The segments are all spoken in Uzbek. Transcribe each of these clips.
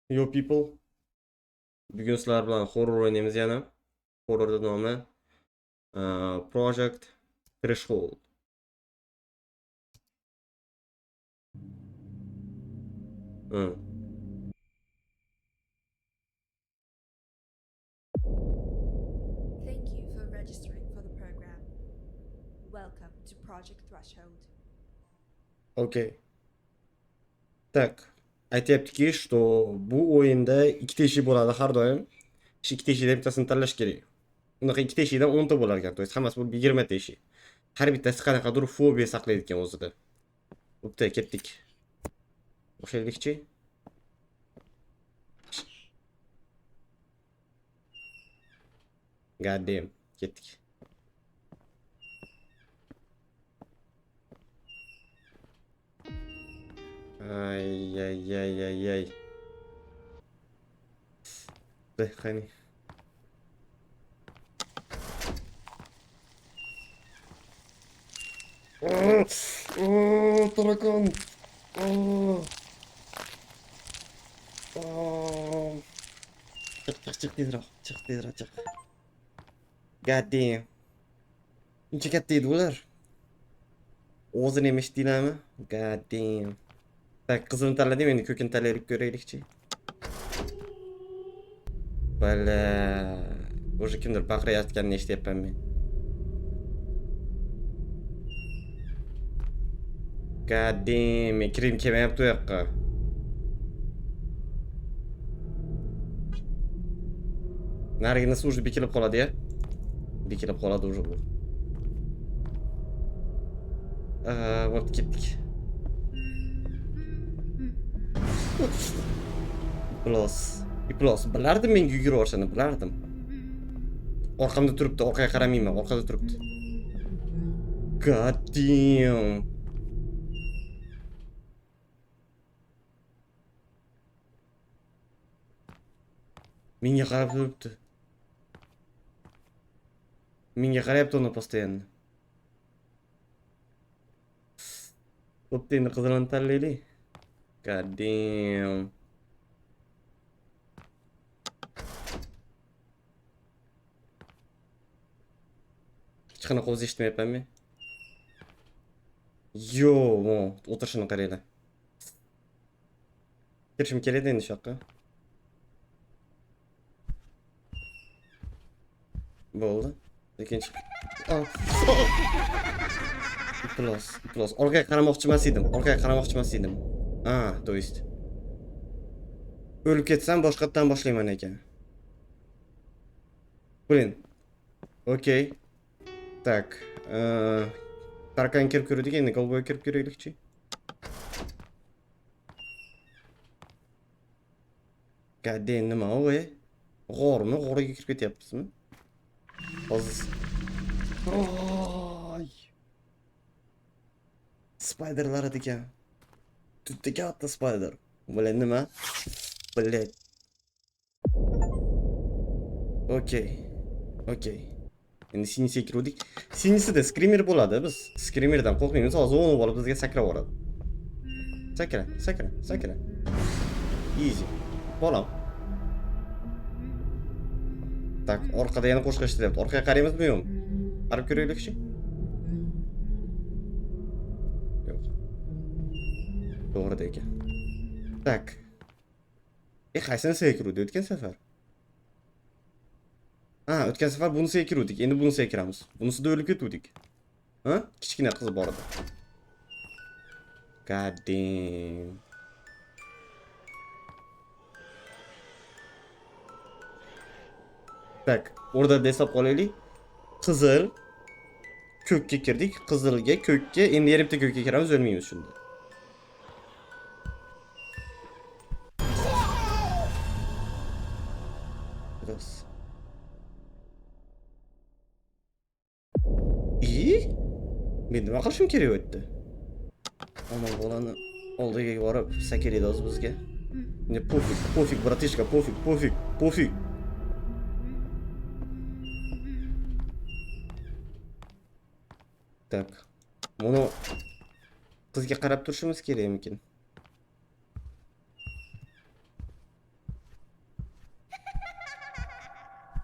Yo people, bugun sizlar bilan horror o'ynaymiz yana. Horror nomi Project Threshold. Hı. Thank you for registering for the program. Welcome to Project Threshold. Okey. Tak. Aytyaptiki, что bu o'yinda ikkita eshik bo'ladi har doim. Shu ikkita eshikdan bittasini tanlash kerak. Unaqa ikkita eshikdan 10 ta bo'lar ekan. To есть hammasi bo'lib 20 ta eshik. Har bittasi qanaqadir fobiya saqlaydi ekan o'zida. Bo'pti, ketdik. O'shalikchi. God damn. Ketdik. Ay ay ay ay ay. Qani. Таракан. Çık tezroq, chiq tezroq chiq. God damn. Uncha katta edi ular. O'zini emish deylami? God damn. Tak, qizilni tanladim, endi ko'kini tanlaylik ko'raylikchi. Bala. O'sha kimdir baqirayotganini eshityapman men. God damn, men kirgim kelmayapti u yoqqa. Nariginisi уже bekilib qoladi ya. Bekilib qoladi уже bu. Bo'pti, ketdik. Iplos. Bilardim men yugurib olishini, bilardim. Orqamda turibdi, orqaga qaramayman, orqada turibdi. God damn. Menga qarab turibdi. Menga qarayapti uni постоянно. Bo'pti, endi qizilni tanlaylik. God damn. Hech qanaqa o'zi eshitmayapman men. Yo, o'tirishini qaranglar. Kirishim kerak endi shu yoqqa. Bo'ldi. Ikkinchi. Iplos. Orqaga qaramoqchi emas edim. To есть. O'lib ketsam boshqatdan boshlayman ekan. Блин. Okey. Так. Tarkan kirib ko'rdik, endi golboy kirib ko'raylikchi. Gadden nima u? G'orga kirib ketyapmizmi? Hozir. Oy. Spiderlar ekan. Tutda katta spider. Bular nima? Блять. Okey. Endi sinisiga kirdik. Sinisida skrimer bo'ladi. Biz skrimerdan qo'rqmaymiz. Hozir o'nib olib bizga sakrab yuboradi. Sakra. Easy. Bolam. Tak, orqada yana qo'shiq eshitilyapti. Orqaga qaraymizmi yo'qmi? Qarab ko'raylikchi. Yo'q. To'g'rida ekan. Tak. Qaysini kiruvdi o'tgan safar? O'tgan safar bunisiga kiruvdik. Endi bunisiga kiramiz. Bunisida o'lib ketuvdik. Kichkina qiz bor edi. God damn. Tak, o'rtada eslab qolaylik. Qizil, ko'kka kirdik. Qizilga, ko'kka, endi yana bitta ko'kka kiramiz, o'lmaymiz shunda. Biraz. Men nima qilishim kerak o'tdi? Ammo bolani oldiga borib sakraydi o'z bizga. Ne пофиг, bratishka, пофиг. Так. Buni qizga qarab turishimiz kerakmikin?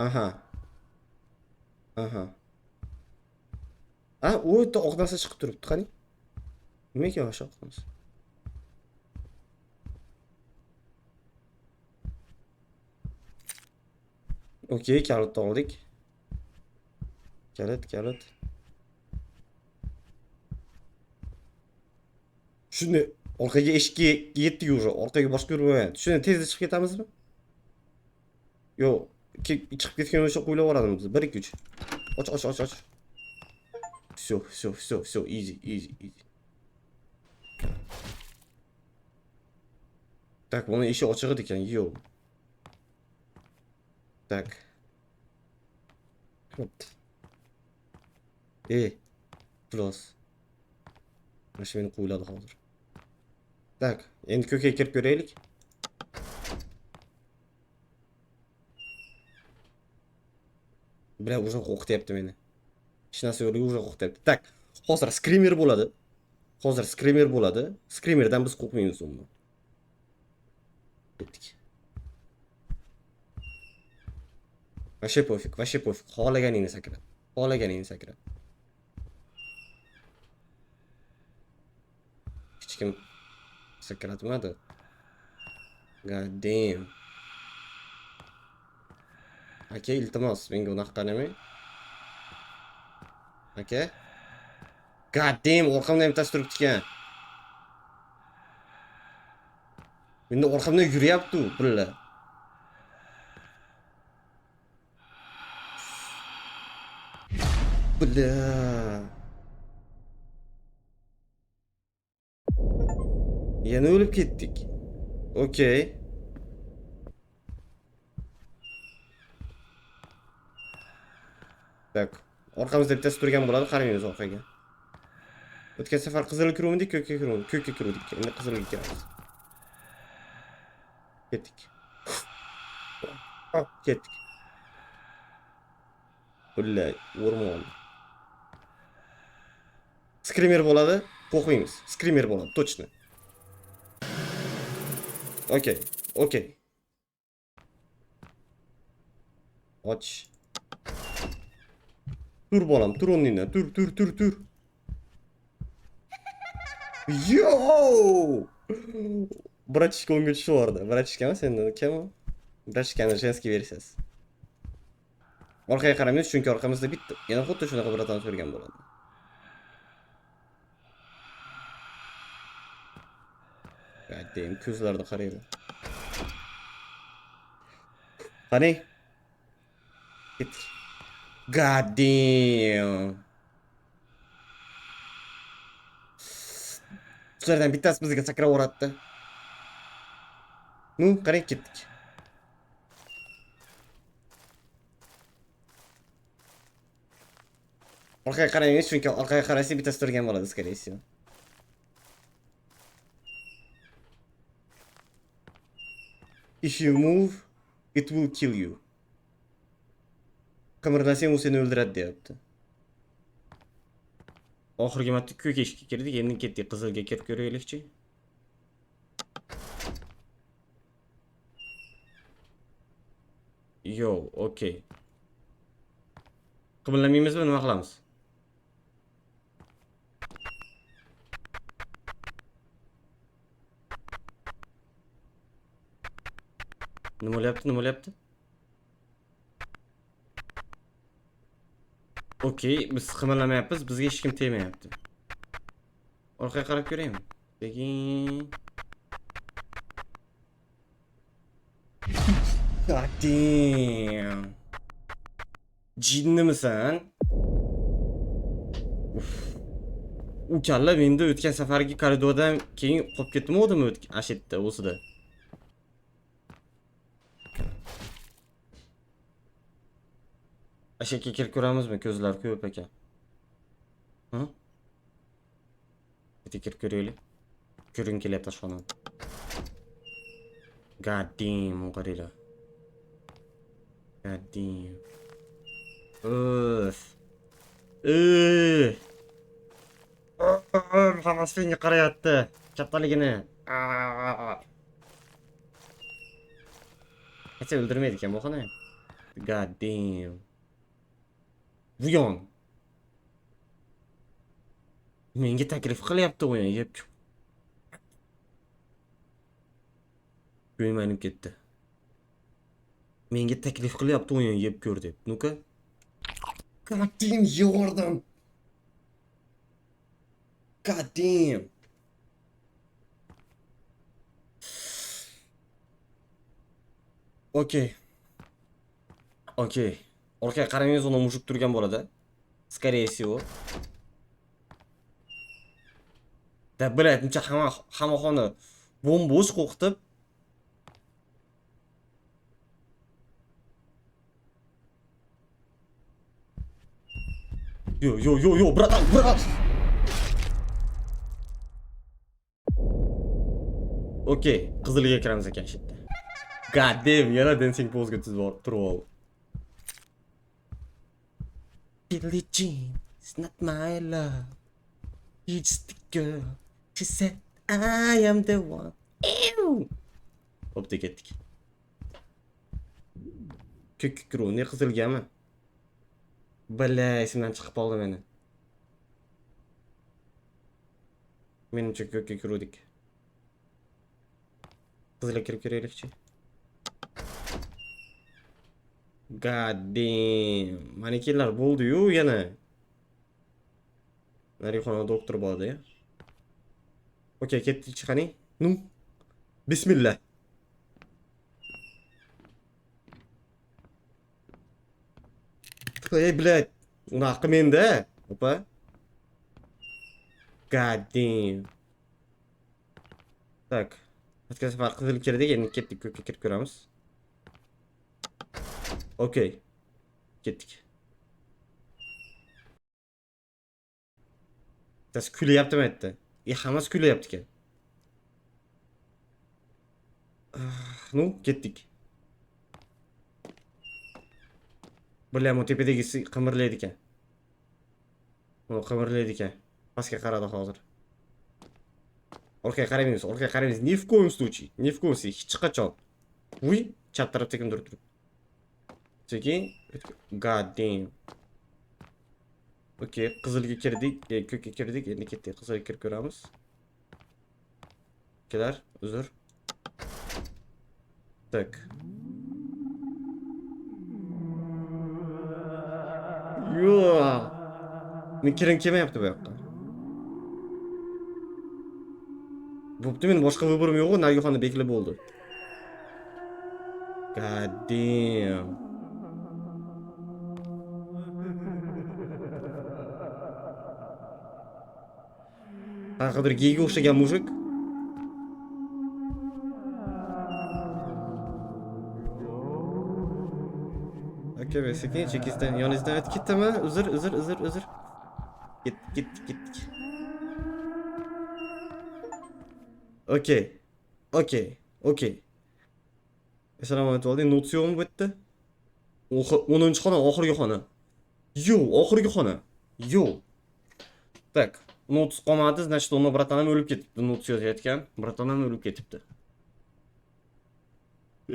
Aha. Aha. Ha, u yerda oq narsa chiqib turibdi, qani? Nima ekan o'sha oq narsa? Okey, kalitni oldik. Kalit. Shuni orqaga eshikka yetdik уже. Orqaga boshqa yurmayapti. Shuni tezda chiqib ketamizmi? Yo'q, chiqib ketgan o'sha qo'ylab yuboradimiz. 1 2 3. Och. Все, easy. Так, buni eshik ochiq edi ekan. Yo'q. Так. Hop. Plus. Mana shu meni qo'yladi hozir. Так, endi ko'kka kirib ko'raylik. Bля, уже qo'rqityapti meni. Hech narsa yo'qligi уже qo'rqityapti. Tak, hozir skrimer bo'ladi. Skrimerdan biz qo'rqmaymiz umuman. Ketdik. Вообще pofik. Xohlaganingni sakra. Hech kim sakratmadi. God damn. Aka, iltimos, menga unaqa qaramang. Aka. God damn, orqamdan bittasi turibdi ekan. Menda orqamdan yuryapti u, billa. Bля. Yana o'lib ketdik. Okey. Tak. Orqamizda bittasi turgan bo'ladi, qaraymiz orqaga. O'tgan safar qizilga kiruvdik, ko'kka kiruvdik. Endi qizilga kiramiz. Ketdik. Ketdik. Bullay, o'rmon. Skrimer bo'ladi, qo'rqmaymiz. Skrimer bo'ladi, точно. Okey. Och. Tur bolam, tur o'rningdan. Tur. Yo! Bratishka unga tushivordi. Bratishkami senda? Kim u? Bratishkani женский versiyasi. Orqaga qaramaymiz, chunki orqamizda bitta. Yana xuddi shunaqa bratan turgan bo'ladi. God damn, ko'zlarida qaraydi. Qani? Ketdik. God damn. Shulardan bittasi bizga sakrab o'ratdi. Nu, qarang, ketdik. Orqaga qaramaymiz, chunki orqaga qarasa bittasi turgan bo'ladi, скорее всего. If you move, it will kill you. Qimirlasang u seni o'ldiradi deyapti. Oxirgi marta ko'k eshikka kirdik, endi ketdik, qizilga kirib ko'raylikchi. Yo, okey. Qimirlamaymizmi, nima qilamiz? Nima bo'lyapti? Okey, biz qimirlamayapmiz, bizga hech kim tegmayapti. Orqaga qarab ko'raymi? Sekin. God damn. Jinnimisan? U kalla menda o'tgan safargi koridordan keyin qolib ketmadimi ashitda o'sida? Ashakka kirib ko'ramizmi? Ko'zlar ko'p ekan. Ha? Bitta kirib ko'raylik. Ko'ring kelyapti tashxonadan. God damn, qaranglar. God damn. Hammasi menga qarayapti. Kattaligini. Hech o'ldirmaydi ekan bu xona. God damn. Buyon. Menga taklif qilyapti o'yin, yeb. Ko'nglim ketdi. Menga taklif qilyapti o'yin, yeb ko'r deb. Nu-ka. God damn, yordim. God damn. Okey. Okey. Orqaga qarangiz, uni mushuk turgan bo'ladi. Скорее всего. Da biladi, uncha hamma xona bo'sh qo'qitib. Yo, bratan. Okey, qizilga kiramiz ekan shu yerda. God damn, yana dancing pose-ga turib ol. Billie Jean, it's not my love. You just the girl. She said, I am the one. Ew. Hopda ketdik. Ko'k ne qizilgami? Bala, esimdan chiqib qoldi meni. Menimcha ko'kka kiruvdik. Qizilga kirib kelaylikchi. God damn. Manikenlar bo'ldi-yu yana. Narixona doktor bo'ldi ya. Okey, ketdik chiqani. Nu. Bismillah. Ey, блядь. Unaqa menda. Opa. God damn. Tak. O'tgan safar qizil kirdik, endi ketdik, ko'kka kirib ko'ramiz. Okey. Ketdik. Tas kulyaptimi aytdi. Hammasi kulyapti ekan. Nu, ketdik. Bilaman, tepadagisi qimirlaydi ekan. Uni qimirlaydi ekan. Pastga qaradi hozir. Orqaga qaramaymiz. Ni в коем случае. Hech qachon. Uy, chap tarafda kimdir turibdi. Sekin, god damn. Okey, qizilga kirdik, ko'kka kirdik, endi ketdik, qizilga kirib ko'ramiz. Kelar, uzr. Tak. Yo. Men kirim kelmayapti bu yoqqa. Bo'pti, men boshqa viborim yo'q, Nargixonni bekli bo'ldi. God damn. Qanaqadir geyga o'xshagan mujik. Okey, sekin chekisdan yoningizdan o'tib ketdimi? Uzr. Ketdik. Okey. Assalomu alaykum. Notsion bu yerda. 10-xona, oxirgi xona. Oxirgi xona. Tak. Not qolmadi, значит, uni bratanim o'lib ketibdi. Not yozayotgan. Bratanim o'lib ketibdi.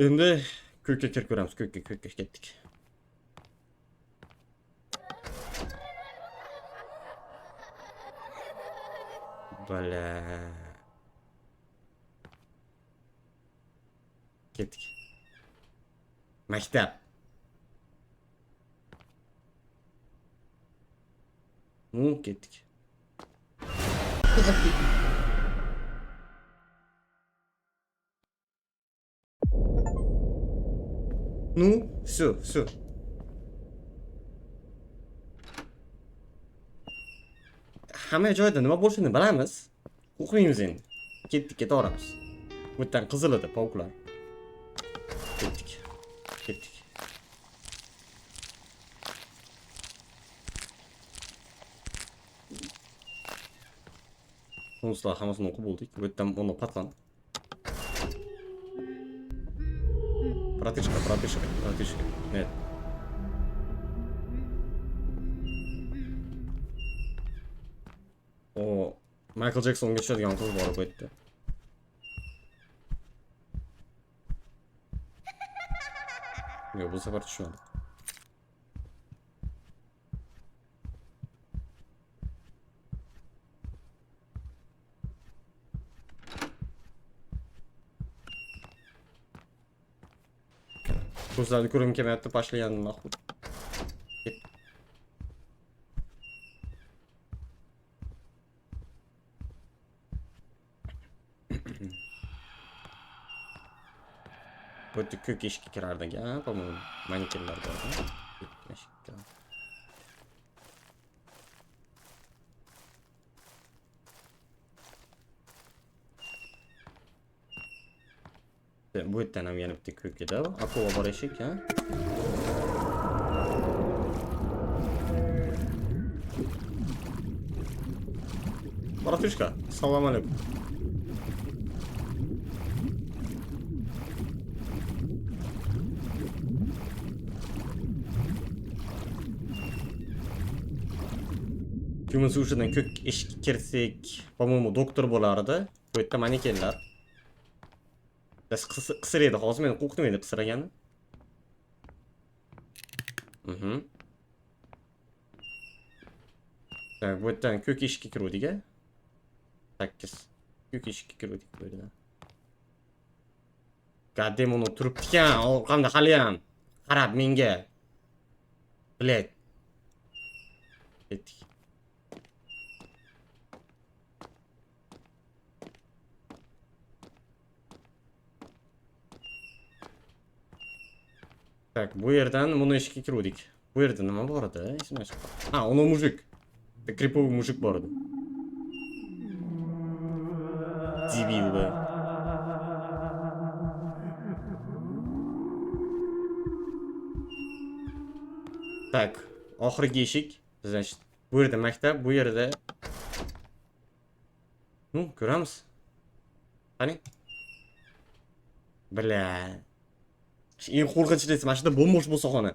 Endi ko'kka kirib ko'ramiz. Ko'kka ketdik. Bala. Ketdik. Maktab. Ketdik. Все. Hamma joyda nima bo'lishini bilamiz. O'qiymiz endi. Ketaveramiz. Bu yerdan qizil edi, pavuklar. Ketdik. Sonuçlar hammasini o'qib bo'ldik. Bu yerdan uni patlan. Bratishka. Net. O Michael Jacksonga tushadigan qiz bor bu yerda. Yo'q, bu safar tushmadi. Ko'zlarni ko'rgim kelmayapti, boshlagandim nahut. Bu yerda ko'k eshikka kirardik, по-моему, manekenlar bor. Eshikka. Bu yerdan ham yana bitta ko'k edi. Akova bor eshik, ha? Bratушка, assalomu alaykum. Kimisi o'shadan ko'k eshikka kirsak, по-моему, doktor bo'lardi. Bu yerda manekenlar. Biz qisiraydi, hozir meni qo'rqitmaydi qisiragani. Так, bu yerdan ko'k eshikka kiruvdik-a? 8. Ko'k eshikka kiruvdik bu yerdan. Gadem uni turibdi-kan, orqamda hali ham qarab menga. Bled. Ketdik. Так, bu yerdan buni eshikka kiruvdik. Bu yerda nima bor edi? Esimdan chiqdi. Ha, uni mujik. Kripovый mujik bor edi. Debil be. Так, oxirgi eshik. Значит, bu yerda maktab, bu yerda ну, ko'ramiz. Qani? Bla. Eng qo'rqinchlisi mana shunda bo'm-bo'sh bo'lsa xona.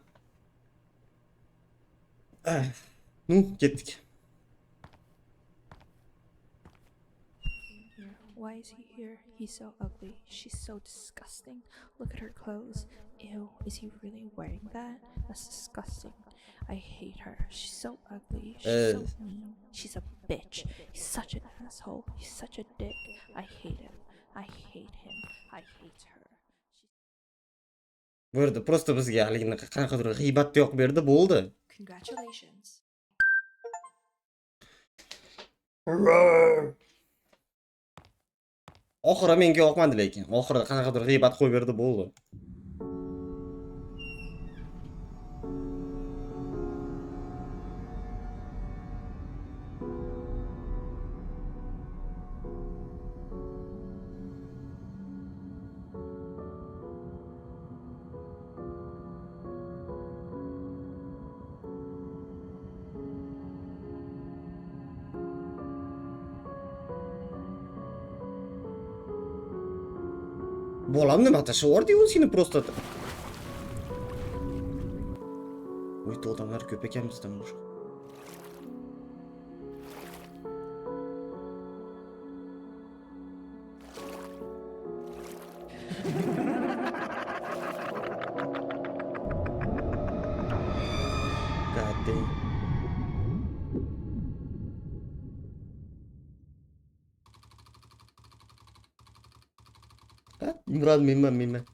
Ну, ketdik. Why is he here? He's so ugly. She's so disgusting. Look at her clothes. Ew, is he really wearing that? That's disgusting. I hate her. She's so ugly. She's so mean. She's a bitch. He's such an asshole. He's such a dick. I hate him. I hate him. I hate her. Bu yerda просто bizga haligini qanaqadir g'iybatni yoqib berdi, bo'ldi. Congratulations. Oxiri menga yoqmadi lekin. Oxirida qanaqadir g'iybat qo'yib berdi, bo'ldi. Bolam nima tashavordi u seni просто. Voy, odamlar ko'p ekan bizdan boshqa. God damn. Imron menman.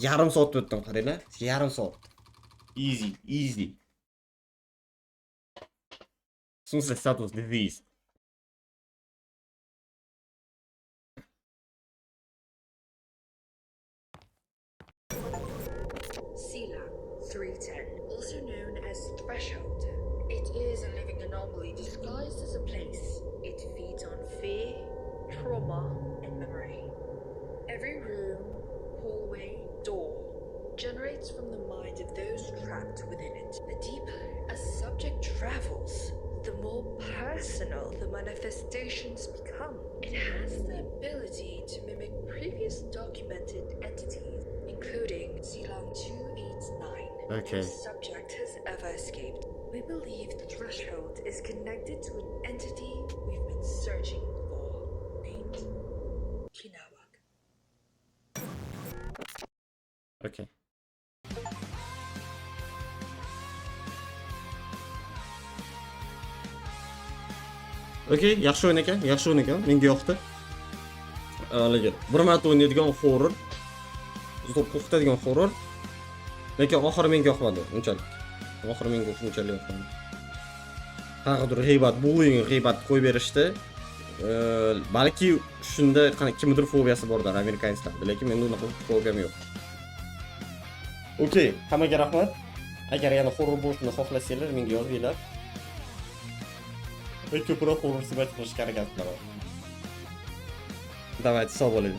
Yarim soat o'tdim, qaranglar. Yarim soat. Easy. Смысл статус девиз. Sealang 310, also known as Threshold. It is a living anomaly disguised as a place. It feeds on fear, trauma, and memory. Every room, hallway, door generates from the mind of those trapped within it. The deeper a subject travels, the more personal the manifestations become. It has the ability to mimic previous documented entities, including Sealang 289. Okay. No subject has ever escaped. We believe the threshold is connected to an entity we've been searching for, named Kinawak. Okay. Okay, yaxshi o'yin ekan, menga yoqdi. haligi bir marta o'ynaydigan horror, zo'r qo'rqitadigan horror. Lekin oxiri menga yoqmadi unchalik. Oxiri menga unchalik yoqmadi. Qanaqadir g'iybat, bu o'yinga g'iybat qo'yib berishdi. Balki shunda kimdir fobiyasi bordir amerikansklarda, lekin menda unaqa fobiyam yo'q. Okey, hammaga rahmat. Agar yana horror bo'lishini xohlasanglar, menga yozinglar. Men ko'proq horror suhbat qilishga harakat qilaman. Давайте, sog' bo'ling.